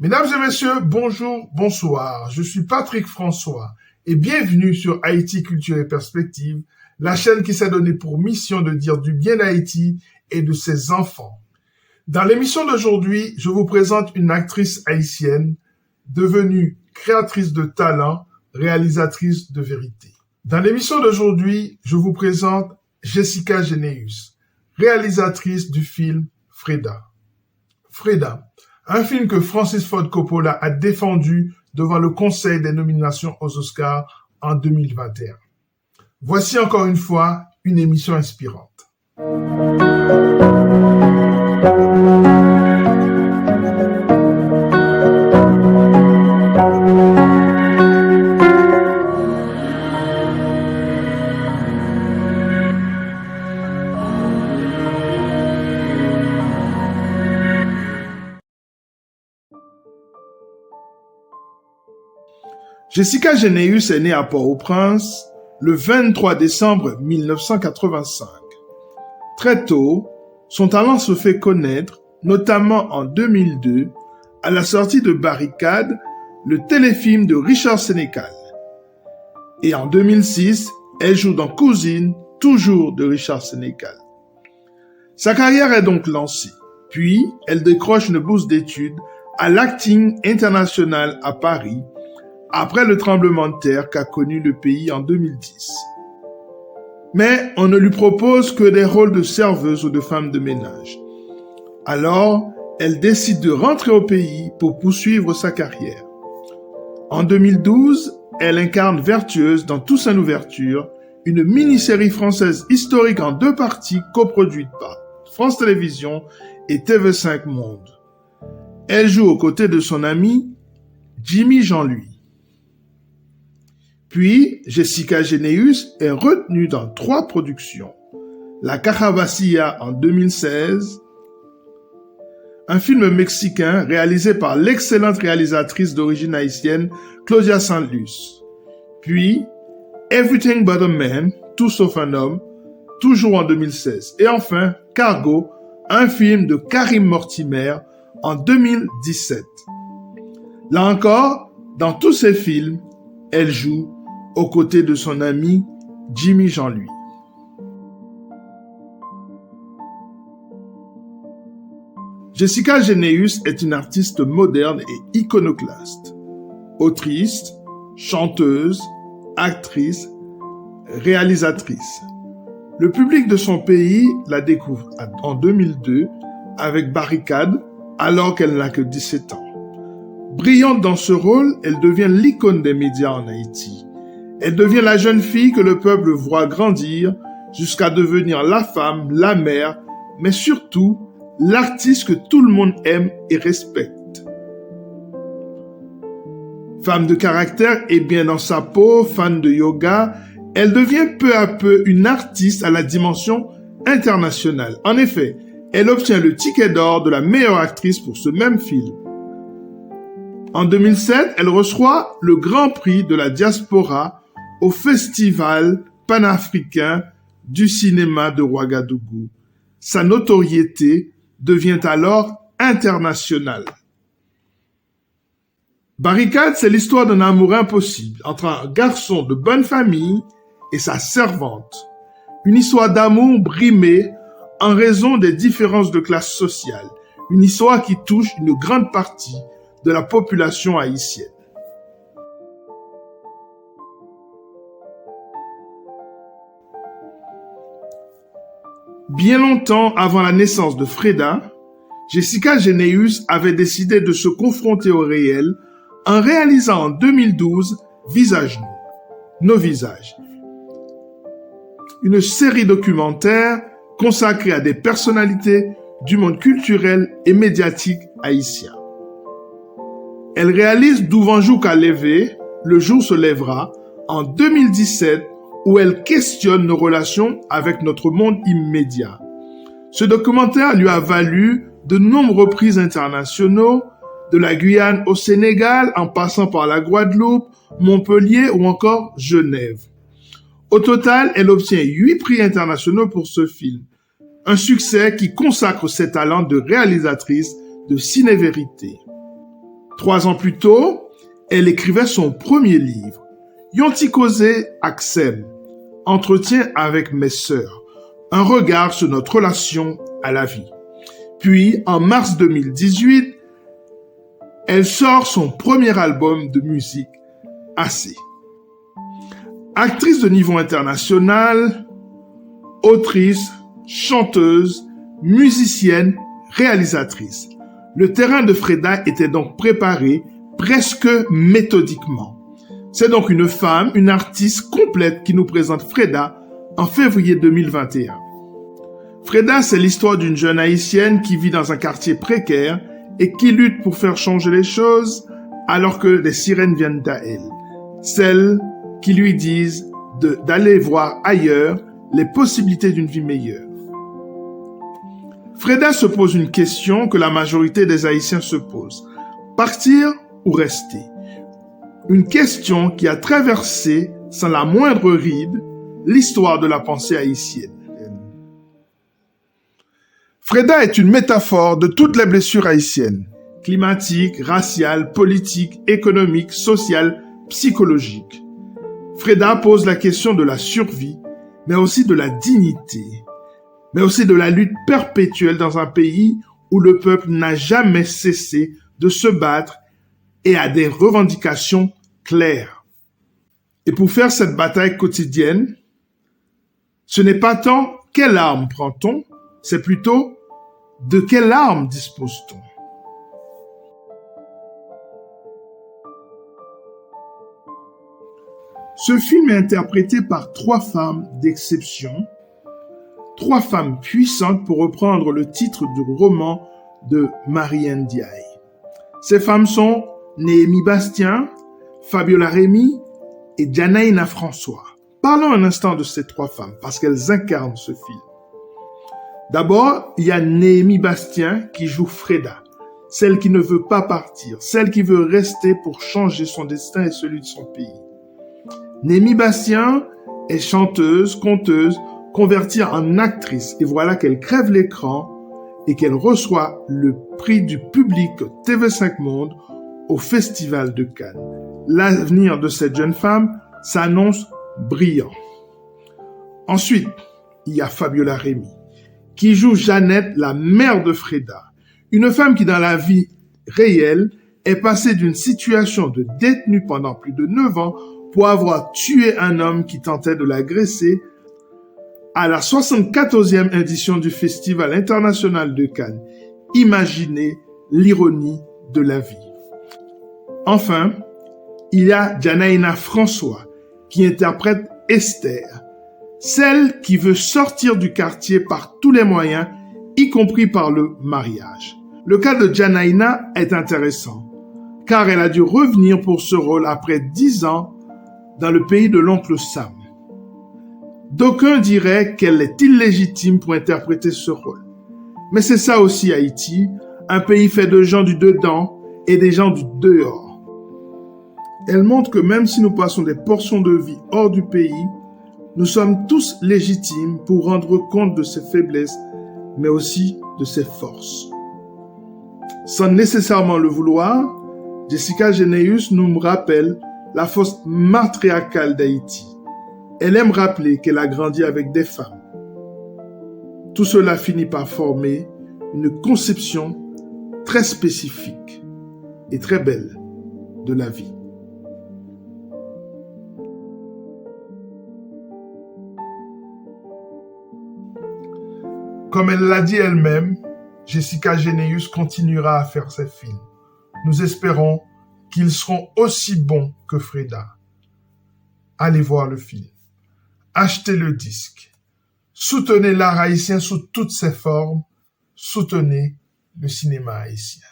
Mesdames et messieurs, bonjour, bonsoir. Je suis Patrick François et bienvenue sur Haïti Culture et Perspective, la chaîne qui s'est donnée pour mission de dire du bien d'Haïti et de ses enfants. Dans l'émission d'aujourd'hui, je vous présente une actrice haïtienne devenue créatrice de talent, réalisatrice de vérité. Dans l'émission d'aujourd'hui, je vous présente Jessica Généus, réalisatrice du film Freda. Freda, un film que Francis Ford Coppola a défendu devant le Conseil des nominations aux Oscars en 2021. Voici encore une fois une émission inspirante. Jessica Généus est née à Port-au-Prince le 23 décembre 1985. Très tôt, son talent se fait connaître, notamment en 2002, à la sortie de Barricade, le téléfilm de Richard Sénécal. Et en 2006, elle joue dans Cousine, toujours de Richard Sénécal. Sa carrière est donc lancée. Puis, elle décroche une bourse d'études à l'Acting International à Paris, après le tremblement de terre qu'a connu le pays en 2010. Mais on ne lui propose que des rôles de serveuse ou de femme de ménage. Alors, elle décide de rentrer au pays pour poursuivre sa carrière. En 2012, elle incarne Vertueuse dans Toussaint l'Ouverture, une mini-série française historique en 2 parties coproduite par France Télévisions et TV5 Monde. Elle joue aux côtés de son ami Jimmy Jean-Louis. Puis, Jessica Généus est retenue dans 3 productions. La Caravassia en 2016, un film mexicain réalisé par l'excellente réalisatrice d'origine haïtienne Claudia Santlus. Puis, Everything But a Man, Tout sauf un homme, toujours en 2016. Et enfin, Cargo, un film de Karim Mortimer en 2017. Là encore, dans tous ces films, elle joue aux côtés de son ami Jimmy Jean-Louis. Jessica Généus est une artiste moderne et iconoclaste. Autrice, chanteuse, actrice, réalisatrice. Le public de son pays la découvre en 2002 avec Barricade, alors qu'elle n'a que 17 ans. Brillante dans ce rôle, elle devient l'icône des médias en Haïti. Elle devient la jeune fille que le peuple voit grandir jusqu'à devenir la femme, la mère, mais surtout l'artiste que tout le monde aime et respecte. Femme de caractère et bien dans sa peau, fan de yoga, elle devient peu à peu une artiste à la dimension internationale. En effet, elle obtient le ticket d'or de la meilleure actrice pour ce même film. En 2007, elle reçoit le Grand Prix de la diaspora au Festival panafricain du cinéma de Ouagadougou. Sa notoriété devient alors internationale. Barricade, c'est l'histoire d'un amour impossible entre un garçon de bonne famille et sa servante. Une histoire d'amour brimée en raison des différences de classe sociale. Une histoire qui touche une grande partie de la population haïtienne. Bien longtemps avant la naissance de Freda, Jessica Généus avait décidé de se confronter au réel en réalisant en 2012 Visage nous, nos visages, une série documentaire consacrée à des personnalités du monde culturel et médiatique haïtien. Elle réalise D'Ouvanjou qu'à lever, Le jour se lèvera, en 2017, où elle questionne nos relations avec notre monde immédiat. Ce documentaire lui a valu de nombreux prix internationaux, de la Guyane au Sénégal, en passant par la Guadeloupe, Montpellier ou encore Genève. Au total, elle obtient 8 prix internationaux pour ce film. Un succès qui consacre ses talents de réalisatrice de ciné-vérité. 3 ans plus tôt, elle écrivait son premier livre, Yontikose Aksem, Entretien avec mes sœurs, un regard sur notre relation à la vie. Puis, en mars 2018, elle sort son premier album de musique, Assez. Actrice de niveau international, autrice, chanteuse, musicienne, réalisatrice. Le terrain de Freda était donc préparé presque méthodiquement. C'est donc une femme, une artiste complète qui nous présente Freda en février 2021. Freda, c'est l'histoire d'une jeune haïtienne qui vit dans un quartier précaire et qui lutte pour faire changer les choses alors que des sirènes viennent à elle. Celles qui lui disent d'aller voir ailleurs les possibilités d'une vie meilleure. Freda se pose une question que la majorité des Haïtiens se posent. Partir ou rester? Une question qui a traversé, sans la moindre ride, l'histoire de la pensée haïtienne. Freda est une métaphore de toutes les blessures haïtiennes, climatiques, raciales, politiques, économiques, sociales, psychologiques. Freda pose la question de la survie, mais aussi de la dignité, mais aussi de la lutte perpétuelle dans un pays où le peuple n'a jamais cessé de se battre et a des revendications claires. Et pour faire cette bataille quotidienne, ce n'est pas tant quelle arme prend-on, c'est plutôt de quelle arme dispose-t-on. Ce film est interprété par 3 femmes d'exception, 3 femmes puissantes pour reprendre le titre du roman de Marie Ndiaye. Ces femmes sont Néhémie Bastien, Fabiola Remy et Janaïna François. Parlons un instant de ces 3 femmes parce qu'elles incarnent ce film. D'abord, il y a Néhémie Bastien qui joue Freda, celle qui ne veut pas partir, celle qui veut rester pour changer son destin et celui de son pays. Néhémie Bastien est chanteuse, conteuse, convertie en actrice et voilà qu'elle crève l'écran et qu'elle reçoit le prix du public TV5 Monde au Festival de Cannes. L'avenir de cette jeune femme s'annonce brillant. Ensuite, il y a Fabiola Remy, qui joue Jeannette, la mère de Freda, une femme qui dans la vie réelle est passée d'une situation de détenue pendant plus de 9 ans pour avoir tué un homme qui tentait de l'agresser à la 74e édition du Festival international de Cannes. Imaginez l'ironie de la vie. Enfin, il y a Janaïna François qui interprète Esther, celle qui veut sortir du quartier par tous les moyens, y compris par le mariage. Le cas de Janaïna est intéressant, car elle a dû revenir pour ce rôle après 10 ans dans le pays de l'oncle Sam. D'aucuns diraient qu'elle est illégitime pour interpréter ce rôle. Mais c'est ça aussi Haïti, un pays fait de gens du dedans et des gens du dehors. Elle montre que même si nous passons des portions de vie hors du pays, nous sommes tous légitimes pour rendre compte de ses faiblesses, mais aussi de ses forces. Sans nécessairement le vouloir, Jessica Généus nous rappelle la force matriarcale d'Haïti. Elle aime rappeler qu'elle a grandi avec des femmes. Tout cela finit par former une conception très spécifique et très belle de la vie. Comme elle l'a dit elle-même, Jessica Généus continuera à faire ses films. Nous espérons qu'ils seront aussi bons que Freda. Allez voir le film. Achetez le disque. Soutenez l'art haïtien sous toutes ses formes. Soutenez le cinéma haïtien.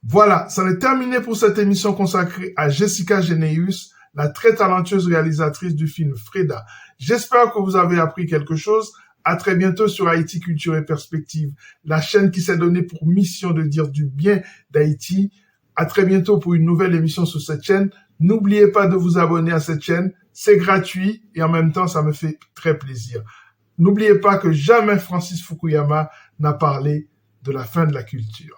Voilà, ça est terminé pour cette émission consacrée à Jessica Généus, la très talentueuse réalisatrice du film Freda. J'espère que vous avez appris quelque chose. À très bientôt sur Haïti Culture et Perspective, la chaîne qui s'est donnée pour mission de dire du bien d'Haïti. À très bientôt pour une nouvelle émission sur cette chaîne. N'oubliez pas de vous abonner à cette chaîne. C'est gratuit et en même temps, ça me fait très plaisir. N'oubliez pas que jamais Francis Fukuyama n'a parlé de la fin de la culture.